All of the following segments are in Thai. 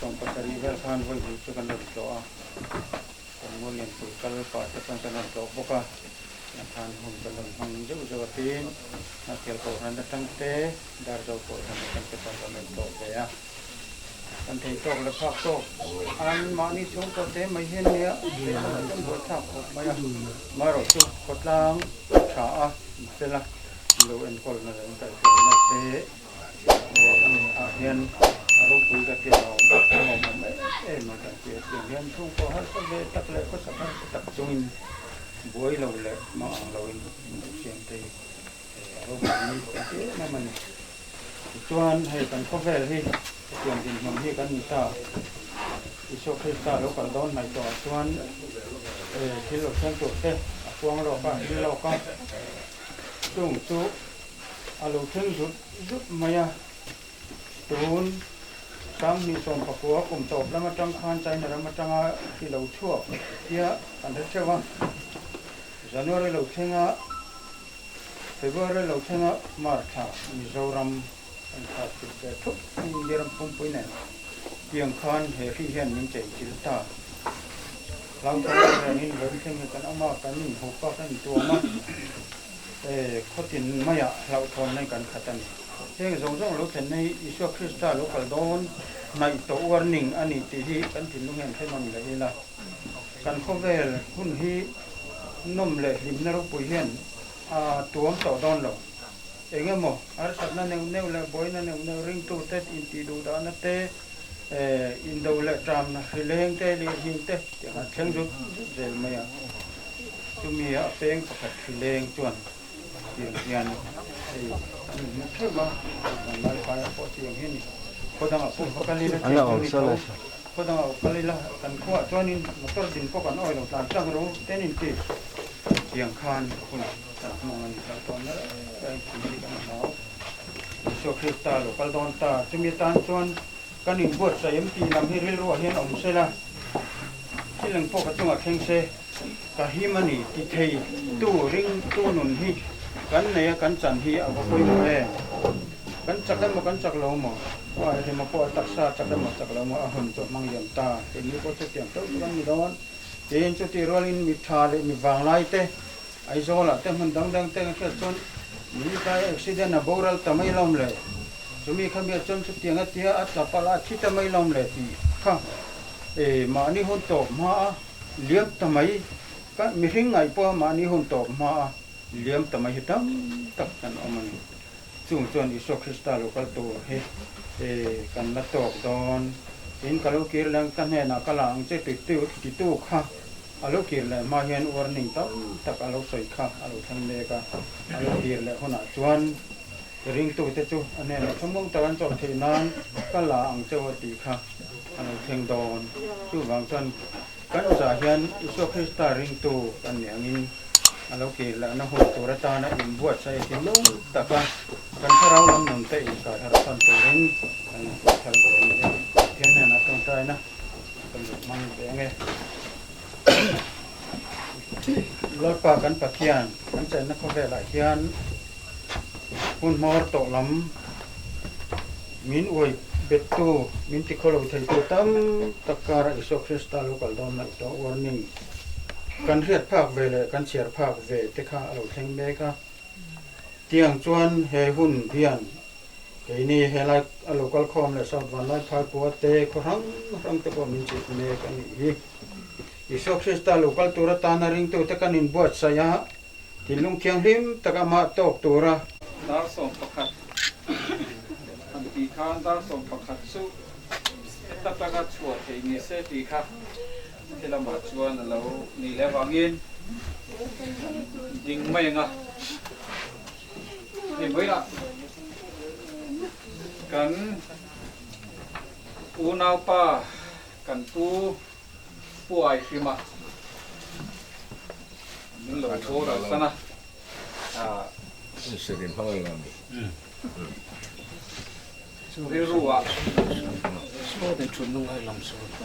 องปัตตานีเวลคันไว้ดูจะกันเลยต่อผมว่าเรียนฝึกกันเลยป่ะจะกันเลยต่อพวกก็ทานหุ่นกันเลยห้องเจ้าเจ้าทีมนักเกี่ยวกับนั้นตั้งเตะดาร์จโก้ทำกันจะกันเลยต่อไปอ่ะกันที่โตและภาคโตอันมานี่ช่วงก็เตะไม่เห็นเนี่ยเดี๋ยวมันจะบวชทับกดมาอ่ะมาเราชุกกดล้างขาเป็นละเราเอ็นคนนั่นแหละแต่เตะนักเตะเรียนเราคุยกับเกี่ยวกับมันมาจากเกี่ยวกับเรียนทุ่งก็ฮัลก็เลยตักเลยก็สักพักตักจุงบวยเราเลยมาเราเสียงตีเราแบบนี้เอ๊ะมันชวนให้กันเข้าไปที่เสียงดินมันให้กันมีตาอิโชคริสตาเราก็โดนในตัวชวนที่เราเชื่อตัวเต้พวงเราก็ที่เราก็จุงจุอาลูถึงจุดมาตูนตั้งมีส่วนประกอบกลุ่มตบแล้วมาจังคานใจนะแล้วมาจังที่เราชั่วเยอะอันที่เชื่อว่าจันวารีเราเชื่อเฟบรุรีเราเชื่อมาร์ชมิโซรัมอันขาดติดแต่ทุกมีเรื่องปุ่มปุ่ยเนี่ยเพียงคานเฮฟี่เห็นมินใจจิตตาหลังจากนั้นนี่เราเชื่อกันเอามากันนี่หัวก็กันตัวมาเขาตินไม่อะเราทนในการขัดกันเช่นสงฆ์เราเห็นในอิสวาคริสต์เราก็โดนในตัววอร์นิ่งอันนี้ที่กันตินลุงเห็นให้มันเลยละกันข้อเวลหุ่นที่นุ่มเลยริมนรกปุยเห็นตัวมันต่อดอนเราเองมั้งอาร์สัตนั่นเนี่ยเลยบ่อยนั่นเนี่ยริงตัวเตอินตีดูดานเตอินดูเลยจามนะเลี้ยงเตเลี้ยงเตอย่างเช่นจุดเจลไม่อะจุมีอะเป็นประคัดเลี้ยงจวนอย่างมันเชื่อว่ามันไปพอเสียงเห็นพอดังพวกกันเลยนะพอดังกันเลยละกันขวดจวนนี้มันตัวดินพวกกันอ้อยเราตามจังรู้เต้นที่เสียงคานคุณตัดมองกันตอนนั้นไอ้ที่กันเขาโชคริสตาลูกกระดอนตาจะมีตาจวนกันอินบวชใส่ยมตีนำให้เรื่อยๆเห็นอมเสละที่หลังพวกกระตุ้งเข่งเสกะฮิมันนี่ที่ไทยตู้ริงตู้หนุนฮิกันเนี่ยกันจันทีเอาไปคุยมากันจักได้มากันจักเราหมอว่าที่มาปล่อยตักซาจักได้มาจักเรามาหุ่นจดมังยมตาเห็นนี้ก็จะเตรียมตัวกันมีร้อนเห็นจุดที่ร้อนมีชาเลยมีวางไล่เตะไอโซล่ะเตะมันดังเตะแค่จนมีใครอุบิเหตุนะโบราณทำไมล้มเลยจะมีขมิ้นจนจุดที่งั้นที่อัตตาปลาที่ทำไมล้มเลยที่ข้ามานี่หุ่นโตมาเลี้ยงทำไมก็มีสิ่งไงพอมานี่หุ่นโตมาเลี้ยงทำไมตั้งตักกันเอามันจุงจวนอิสคริสต์ลูกกตัวกันละตอกดอนเห็นกันลูกเกลือกันเห็นนักลังเจ็ดติดตู้ข้าลูกเกลือมาเห็นวอร์นิ่งตั้งตักลูกใส่ข้าลูกทั้งเมกาลูกเกลือคนน่ะจวนริงตู้เตจูอันนี้ชั่วโมงตะวันจบที่นั้นก็ลาอังเจ้าตีข้าลูกเทงดอนจู่บางจวนกันจะเห็นอิสคริสต์ริงตู้กันเนี่ยงินเราเกี่ยวแล้วนะหัวตัวรัตนาอินบวชใส่ที่นู้นแต่กันถ้าเราลำหนุนเตะอีกการทำตอนตัวนี้กันทำตัวนี้เพียงนั้นนะตรงใจนะกันมันเป็นไงรถปากันปักเทียนกันใจนักเขาหลายเทียนคุณมอร์ตกลำมินอวยเบ็ดตู้มินติโคโลไทยตัวตั้มตะการอิสคริสต์ลูกอัลดอนนักตัววอร์นิ่งกันเรียดภาคเวลกันเชียร์ภาคเวทข้าเราเทงเบกะเตียงจวนเฮหุ่นเพียนไอ้นี่เฮลัยอลูกอลคอมเลยสอบวันไล่พายปัวเตะครั้งตะกอมินจิตเมกันนี่อิสคริสต์ลูกอลตัวตานาริงตัวตะกันอินบวชสยามที่ลุงเคียงหิมตะกันมาตกตัวระดาร์สมประคัตอันตีข้านดาร์สมประคัตสุตะกันชัวเทนิเซตีข้าที่เรามาชวนเรานี่แล้ววางเงินยิงไม่ยังอ่ะนี่ไม่ละกันปูนาวป้ากันปูป่วยขึ้นมานี่เราโชว์เราซะนะ是的，朋友们。ไม่รู้อ่ะ说的纯弄来啷说的。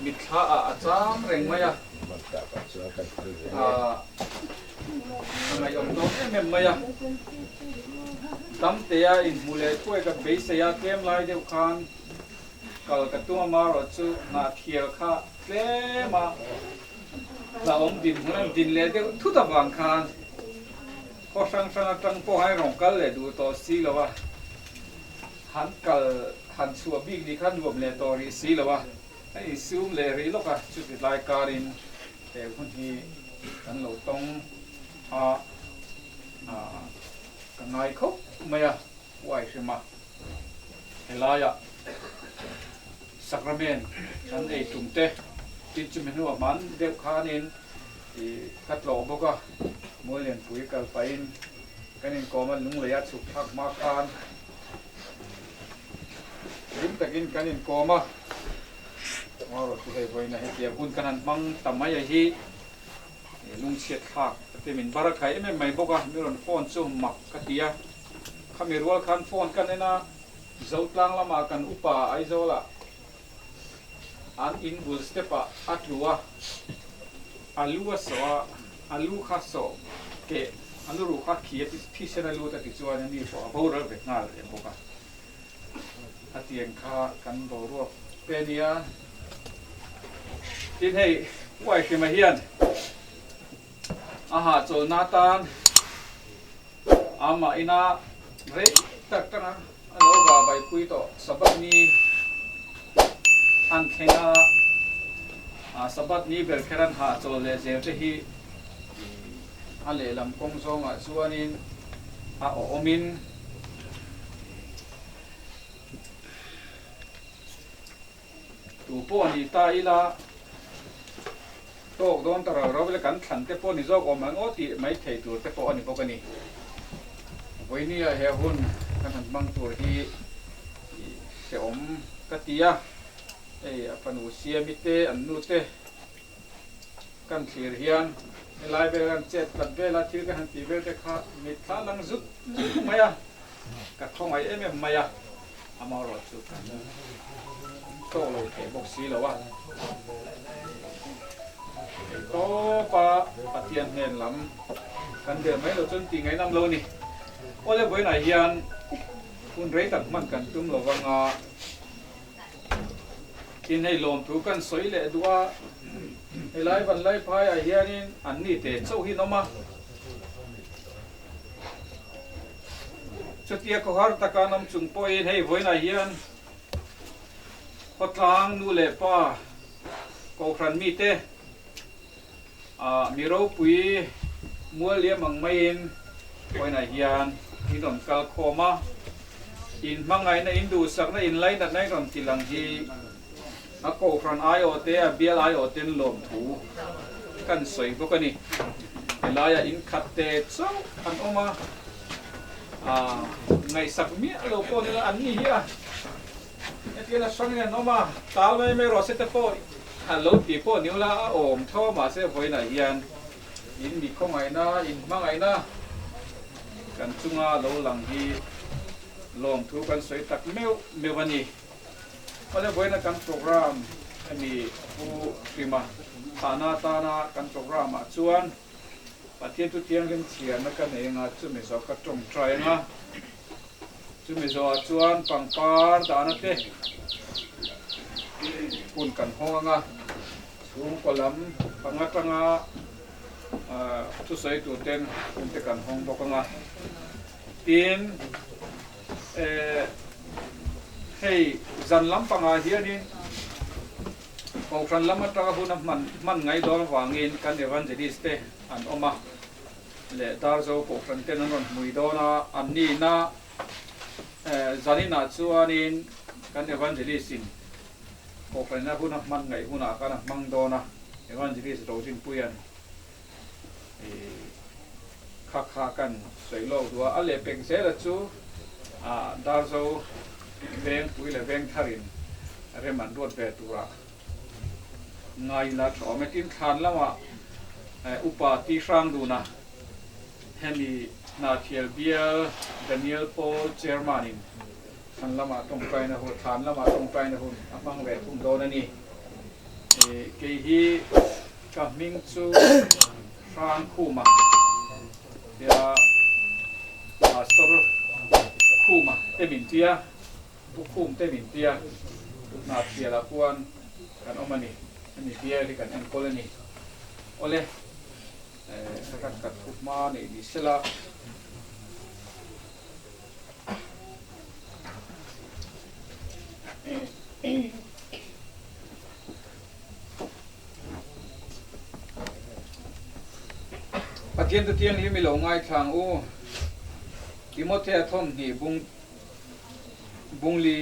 มิตรอาจารย์เร่งไหมอ่ะทำไมอมโดนเอ็มไหมอ่ะ tam te a in mule thoi ka be se ya kem lai deu khan kal ka tu ma ro chu na thiel kha tle ma la om din hunan din le deu thu ta wang khan ko sang sang tang po hai rong kal le du to si lo wa han kal han chua big ni khan ruom le to ri si lo wa ai sum le ri lo ka chu ti lai ka rin te hun hi kan lo tong a ka ngai khop maya wai shima helaya sacrament kan ei tumte tin chu menu man deu khanin i kat lo boka molen pui kal pain kanin koman lung leya chuk thak ma khan rim takin kanin koma maro tu hei voina hetia kun kanan mang tamai hi lung chet thak te min barakai em mai boka miron phone chu mak katia khamirwal khan phone kanena zotlang lama kan upa aizola an in bul stepa atlua alua so alu kha so ke alu ru kha khia ti phisen alu ta ti chuan ni so boral ve ngal e boka atien kha kan bo ro penia tin hei wai ke ma hian aha chol na tan ama ina re tak tanga alo ba bai pui to sabat ni an khenga sabat ni bel kheran ha chol le je te hi ale lam kong song a chuanin a omin tu po ni ta ila to don tar ro le kan than te po ni jok o mang o ti mai thei tur te po ani bokani voini a he hun kan han mang tur hi se om katia ei apanu siamite annu te kan thlir hian lai be kan chet kan be la thil ka han ti be te kha mi tha lang zut maya ka khong ai em maya amaro chu kan to lo ke bok si lo wa to pa patian hen lam kan de mai lo chun ti ngai nam lo ni ole boi na hian kun rei tak man kan tum lo wanga tin hei lom thu kan soi le duwa helai ban lai phai a hianin an ni te chau hi noma chutia ko har takanam chung poin hei voina hian potlang nu le pa ko khran mi te miro pui mualia mangmain voina hian hinom kal khoma in mangai na indu sak na in lai na nai ron tilang hi ako khran ai o te bial ai o ten lom thu kan soi bokani elaya in khatte chu an oma ngai sak mi lo ko ni la an ni hi a etiela sang ne noma tal mai me ro se te po hello ti po ni la om tho ma se voina hian in mi khong ai na in mangai na kan chunga lo lang hi lom thu kan soi tak meu wani pada boina kan program ani pu prima tana kan program a chuan pathian tu tiang len chia na kan enga chu me so ka tong trai nga chu me so chuan pangpar dana te pun kan honga chung kolam pangatanga tu sai tu ten pun te kan hong bokanga tin hei zan lam panga hianin ko kran lam ata huna man ngai dol wangin kan evangelist te an oma le dar zo ko kran ten non mui dona anni na zanina chuanin kan evangelist in ko kran na huna man ngai huna kana mang dona evangelist do tin puyan kha kan soilo dua ale peng se la chu dar zo veng pui le veng tharin reman rot ve tura ngai la thome tin khan lama upa ti sang du na hemi na thiel bial Daniel Paul chairmanin khan lama tong pai na ho than lama tong pai na hun amang ve kum do na ni ke hi ka ming chu sang khu ma ya pastor คู่มาเต็มินเตียบุกคู่เต็มินเตียนาเตียละกวนกันออกมานี่อันนี้เตียที่กันแอนโคลนี่โอเล่สักกัดทุกมานี่ดิเซล่าปัจเจียนตัวเตียงนี้มีหลงง่ายทางโอ้ดิโมเทอทอมนี่บุงลี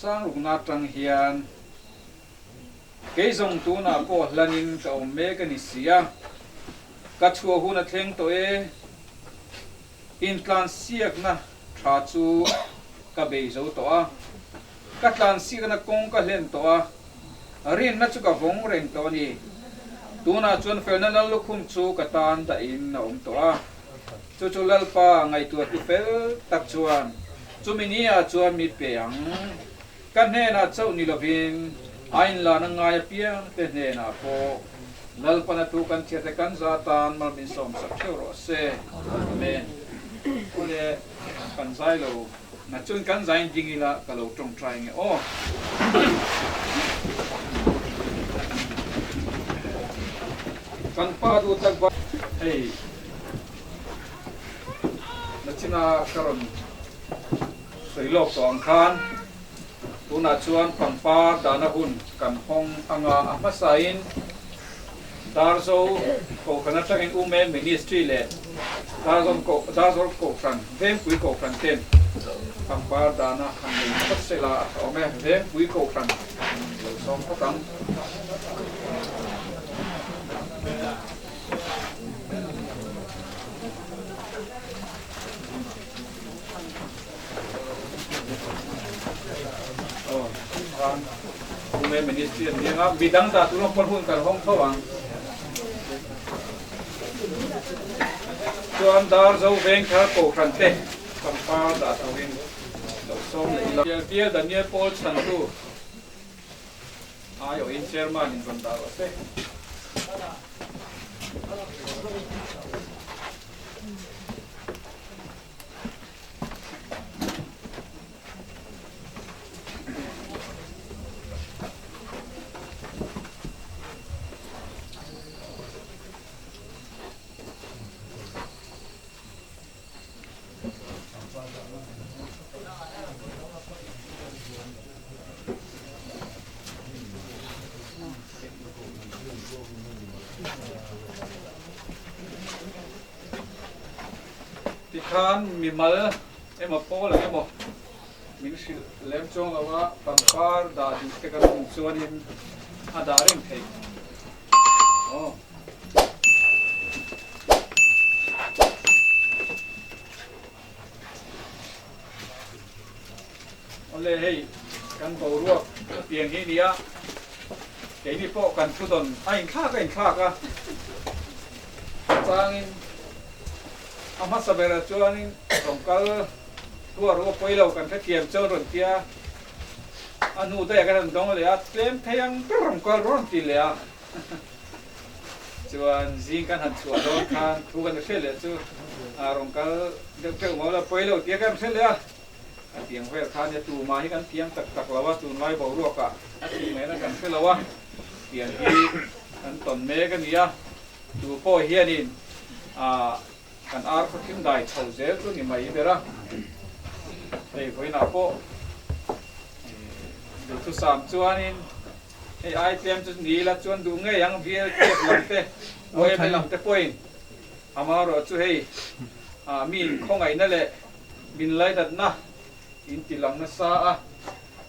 สร้างลูกนาจังเฮียนเกยจงตัวน่ะก็ลันินกับเมกันนิเสียกัดชัวหูนัดเทงตัวอินทรานเสียกนะทราจูกับเบยจูตัวกัดลานเสียกนะกงกับเล่นตัวเรียนนัดจูกับวงเรียนตัวนี้ตัวน่ะชวนเฟลนั่นลูกคุ้มจูกับตานแต่อินน่ะตัวจู่ๆลัลปาไงตัวที่เฟลตักชวนจูมินีอาชวนมีเปียงกันเนน่ะเจ้านิลวินไอ้ลานังไงเปียงเตเนน่ะพอลัลปานาทุกันเชื่อกันซาตานมันมีสมสักเท่าไรเซ่เมนก็เลยกันใจเราน่ะจนกันใจจริงๆละก็เราตรงใจไงโอ้กันป้าดูตักบ้าเฮ้ยนัชนาการนสวยโลกสองคานตัวนัชชวนปังป้าดานาหุนกันห้องอังอามาสายน์ดาร์โซโกขณะที่อุเมนมินิสทรีเล่ดาร์โซโกกันเวมปุยโกกันเต็นปังป้าดานาฮันนี่พัสเซลาเอาแม่เวมปุยโกกันสองพังอุเมนมินิสทรีนี่ครับบิดังตาตุลงพลหุ่นกันห้องเท่าวังส่วนดาร์โซเวงข้าโกคันเต้ปังป้าดาร์โซเวงเราส่งเลยเบียร์ดันเนียโพลสันตูอาอยู่อินเชอร์มันอินบันดาร์เต้ที่คานมีมาเลยเอ็มโป้เลยเอ็มมิลชิเล่มจงแล้วว่าปังปาร์ดาดิสเตกันส่วนนี้อาดาริงเทโอ้เลยเฮ้ยกันโบรวกเตียงที่นี้เดี๋ยวนี้พวกกันทุดนไอ้ข้าก็ไอ้ข้าก็สร้างอามาสเบรจวนสงกัลตัวรู้ไปเรากันแค่เทียมเจ้ารุ่นเทียอนุได้กันตรงเลยเต็มเทียงกระรำกระร้อนตีเลยจวนจิงกันหันชัวโดนกันทุกันเชื่อเลยจู่รงกัลเด็กเจ้ามาแล้วไปเราเทียกันเชื่อเลยเทียงเวรข้าเนี่ยตูมาให้กันเทียงตักเราว่าตูนไล่บ่าวรวกอ่ะทีแม่นั่นกันเชื่อเราว่าเทียงที่อันต้นเมกันเนี่ยดูพ่อเฮียนี่กันอาร์ก็ทิ้งได้เท่าเจ้าตัวนี้มาอีเดร่าไอ้พวกนั้นพ่อดูทุกสามจวนนี่ไอ้เต็มจุดนี้ละจวนดูไงยังเบียร์เก็บหลังเตะโอ้ยไม่หลังเตะป่วยอามาเราช่วยมีของไอ้นั่นแหละบินไล่ดัดนะอินติหลังนั่นซะ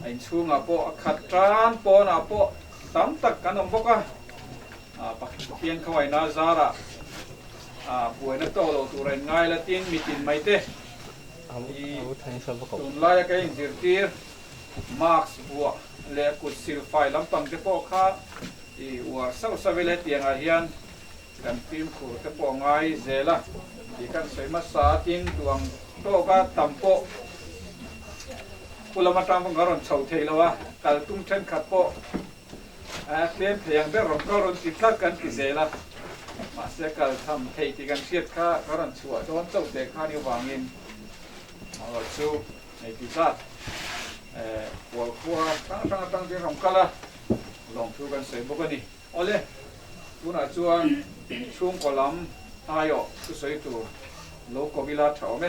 ไอ้ชูงาพ่อขัดจานพ่อน่ะพ่อตั้มตักกันน้องพ่อก็ปักเทียนเข้าไว้น่าซาระป่วยนักโตเราตัวเร่งง่ายละทิ้งมีตินไม่เตะตุนไล่กันจิรตีร์มาร์คส์บัวเล็กกุดซิลไฟลำตังเตะพ่อข้าวัวเศร้าสวิเลตียงอาเฮียนกันพิมพ์ขู่เตะพ่อง่ายเจล่ะที่กันใส่มาสาทิ้งดวงโตก็ตั้มโปกุลมาตามพังการันเฉาเทลวะกัลตุ้มเช่นขัดโปเลี้ยงเพียงเบรมก็รุนติดขัดกันที่เจล่ะมาเสียกัลทำเทติกันเชียดข้าการันชัวโดนเจ้าเด็กข้านิววางิน เราชูในพิซซ่าหัวขั้วตั้งที่รำกันละลองชูกันเสร็จบุกันนี่โอ้เลยคุณอาจารย์ช่วงกอลัมอายอคือใส่ตัวโลกวิลาเถาไหม